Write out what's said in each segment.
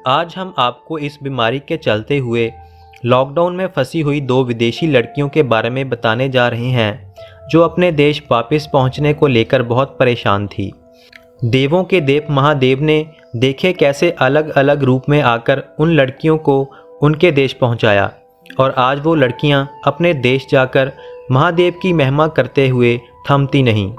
आज हम आपको इस बीमारी के चलते हुए लॉकडाउन में फंसी हुई दो विदेशी लड़कियों के बारे में बताने जा रहे हैं, जो अपने देश वापस पहुंचने को लेकर बहुत परेशान थी। देवों के देव महादेव ने देखे कैसे अलग अलग रूप में आकर उन लड़कियों को उनके पहुंचाया पहुंचाया और आज वो लड़कियां अपने देश जाकर महादेव की महिमा करते हुए थमती नहीं।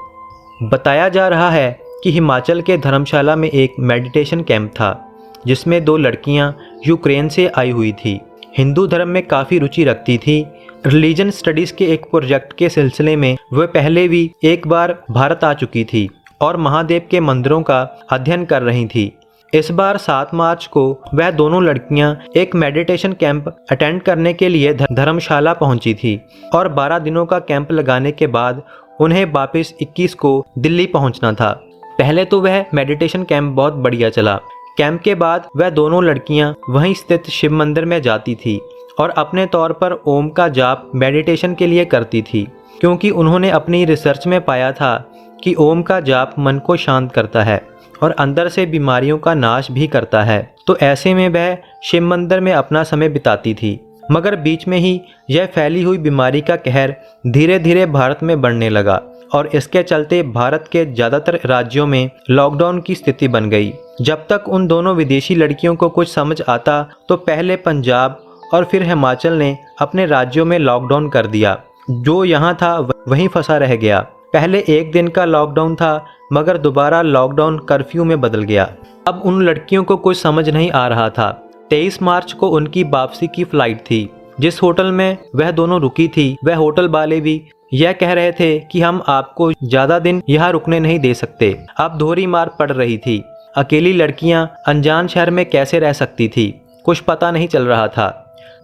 बताया जा रहा है कि हिमाचल के धर्मशाला में एक मेडिटेशन कैंप था, जिसमें दो लड़कियां यूक्रेन से आई हुई थी। हिंदू धर्म में काफ़ी रुचि रखती थी। रिलीजन स्टडीज़ के एक प्रोजेक्ट के सिलसिले में वह पहले भी एक बार भारत आ चुकी थी और महादेव के मंदिरों का अध्ययन कर रही थी। इस बार 7 मार्च को वह दोनों लड़कियां एक मेडिटेशन कैंप अटेंड करने के लिए धर्मशाला पहुंची थी और 12 दिनों का कैंप लगाने के बाद उन्हें वापस 21 को दिल्ली पहुंचना था। पहले तो वह मेडिटेशन कैंप बहुत बढ़िया चला। कैंप के बाद वह दोनों लड़कियां वहीं स्थित शिव मंदिर में जाती थी और अपने तौर पर ओम का जाप मेडिटेशन के लिए करती थी, क्योंकि उन्होंने अपनी रिसर्च में पाया था कि ओम का जाप मन को शांत करता है और अंदर से बीमारियों का नाश भी करता है। तो ऐसे में वह शिव मंदिर में अपना समय बिताती थी। मगर बीच में ही यह फैली हुई बीमारी का कहर धीरे धीरे भारत में बढ़ने लगा और इसके चलते भारत के ज़्यादातर राज्यों में लॉकडाउन की स्थिति बन गई। जब तक उन दोनों विदेशी लड़कियों को कुछ समझ आता तो पहले पंजाब और फिर हिमाचल ने अपने राज्यों में लॉकडाउन कर दिया। जो यहाँ था वहीं फंसा रह गया। पहले 1 दिन का लॉकडाउन था, मगर दोबारा लॉकडाउन कर्फ्यू में बदल गया। अब उन लड़कियों को कुछ समझ नहीं आ रहा था। 23 मार्च को उनकी वापसी की फ्लाइट थी। जिस होटल में वह दोनों रुकी थी, वह होटल वाले भी यह कह रहे थे कि हम आपको ज़्यादा दिन यहाँ रुकने नहीं दे सकते। अब दोहरी मार पड़ रही थी। अकेली लड़कियाँ अनजान शहर में कैसे रह सकती थी, कुछ पता नहीं चल रहा था।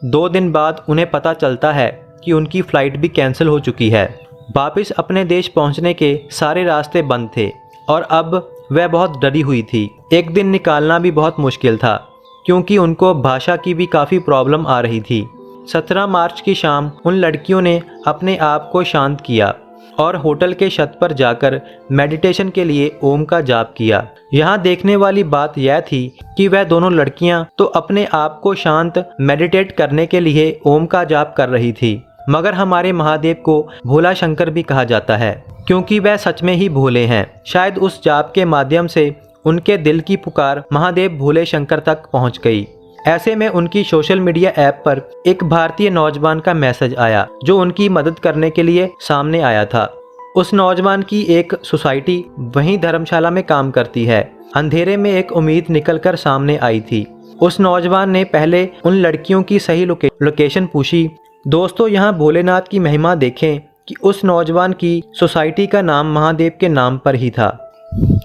2 दिन बाद उन्हें पता चलता है कि उनकी फ़्लाइट भी कैंसिल हो चुकी है। वापस अपने देश पहुंचने के सारे रास्ते बंद थे और अब वह बहुत डरी हुई थी। एक दिन निकालना भी बहुत मुश्किल था, क्योंकि उनको भाषा की भी काफ़ी प्रॉब्लम आ रही थी। 17 मार्च की शाम उन लड़कियों ने अपने आप को शांत किया और होटल के छत पर जाकर मेडिटेशन के लिए ओम का जाप किया। यहाँ देखने वाली बात यह थी कि वह दोनों लड़कियाँ तो अपने आप को शांत मेडिटेट करने के लिए ओम का जाप कर रही थी, मगर हमारे महादेव को भोला शंकर भी कहा जाता है, क्योंकि वह सच में ही भोले हैं। शायद उस जाप के माध्यम से उनके दिल की पुकार महादेव भोले शंकर तक पहुंच गई। ऐसे में उनकी सोशल मीडिया ऐप पर एक भारतीय नौजवान का मैसेज आया, जो उनकी मदद करने के लिए सामने आया था। उस नौजवान की एक सोसाइटी वहीं धर्मशाला में काम करती है। अंधेरे में एक उम्मीद निकलकर सामने आई थी। उस नौजवान ने पहले उन लड़कियों की सही लोकेशन पूछी। दोस्तों, यहाँ भोलेनाथ की महिमा देखें कि उस नौजवान की सोसाइटी का नाम महादेव के नाम पर ही था।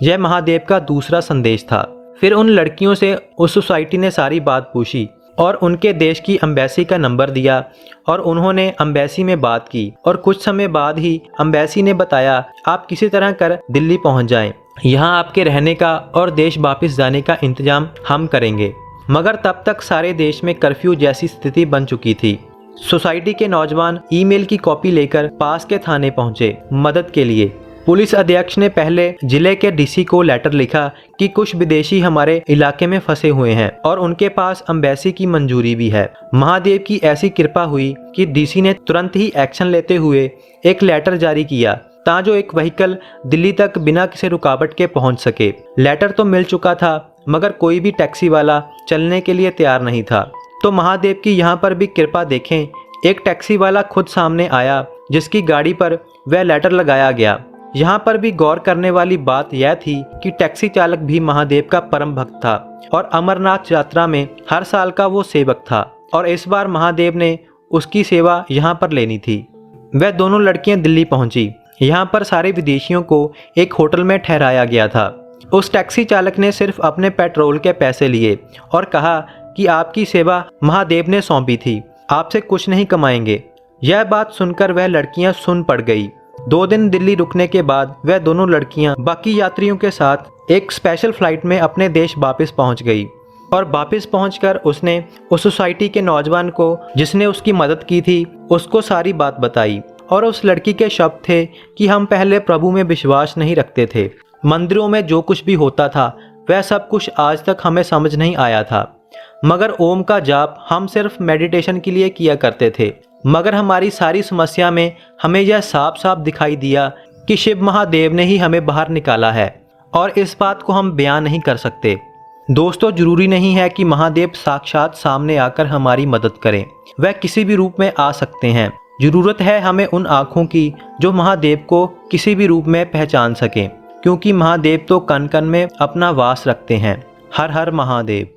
यह महादेव का दूसरा संदेश था। फिर उन लड़कियों से उस सोसाइटी ने सारी बात पूछी और उनके देश की एम्बेसी का नंबर दिया और उन्होंने एम्बेसी में बात की और कुछ समय बाद ही एम्बेसी ने बताया, आप किसी तरह कर दिल्ली पहुंच जाएं। यहाँ आपके रहने का और देश वापस जाने का इंतजाम हम करेंगे। मगर तब तक सारे देश में कर्फ्यू जैसी स्थिति बन चुकी थी। सोसाइटी के नौजवान ईमेल की कॉपी लेकर पास के थाने पहुंचे मदद के लिए। पुलिस अध्यक्ष ने पहले जिले के डीसी को लेटर लिखा कि कुछ विदेशी हमारे इलाके में फंसे हुए हैं और उनके पास एम्बेसी की मंजूरी भी है। महादेव की ऐसी कृपा हुई कि डीसी ने तुरंत ही एक्शन लेते हुए एक लेटर जारी किया, ताकि एक व्हीकल दिल्ली तक बिना किसी रुकावट के पहुंच सके। लेटर तो मिल चुका था, मगर कोई भी टैक्सी वाला चलने के लिए तैयार नहीं था। तो महादेव की यहाँ पर भी कृपा देखें। एक टैक्सी वाला खुद सामने आया, जिसकी गाड़ी पर वह लेटर लगाया गया। यहाँ पर भी गौर करने वाली बात यह थी कि टैक्सी चालक भी महादेव का परम भक्त था और अमरनाथ यात्रा में हर साल का वो सेवक था और इस बार महादेव ने उसकी सेवा यहाँ पर लेनी थी। वह दोनों लड़कियाँ दिल्ली पहुँची। यहाँ पर सारे विदेशियों को एक होटल में ठहराया गया था। उस टैक्सी चालक ने सिर्फ अपने पेट्रोल के पैसे लिए और कहा कि आपकी सेवा महादेव ने सौंपी थी, आपसे कुछ नहीं कमाएंगे। यह बात सुनकर वह लड़कियां सुन पड़ गई। 2 दिन दिल्ली रुकने के बाद वह दोनों लड़कियां बाकी यात्रियों के साथ एक स्पेशल फ्लाइट में अपने देश वापस पहुंच गई और वापस पहुंचकर उसने उस सोसाइटी के नौजवान को, जिसने उसकी मदद की थी, उसको सारी बात बताई। और उस लड़की के शब्द थे कि हम पहले प्रभु में विश्वास नहीं रखते थे। मंदिरों में जो कुछ भी होता था वह सब कुछ आज तक हमें समझ नहीं आया था। मगर ओम का जाप हम सिर्फ मेडिटेशन के लिए किया करते थे। मगर हमारी सारी समस्या में हमें यह साफ साफ दिखाई दिया कि शिव महादेव ने ही हमें बाहर निकाला है, और इस बात को हम बयान नहीं कर सकते। दोस्तों, जरूरी नहीं है कि महादेव साक्षात सामने आकर हमारी मदद करें, वह किसी भी रूप में आ सकते हैं। जरूरत है हमें उन आँखों की जो महादेव को किसी भी रूप में पहचान सकें, क्योंकि महादेव तो कण कण में अपना वास रखते हैं। हर हर महादेव।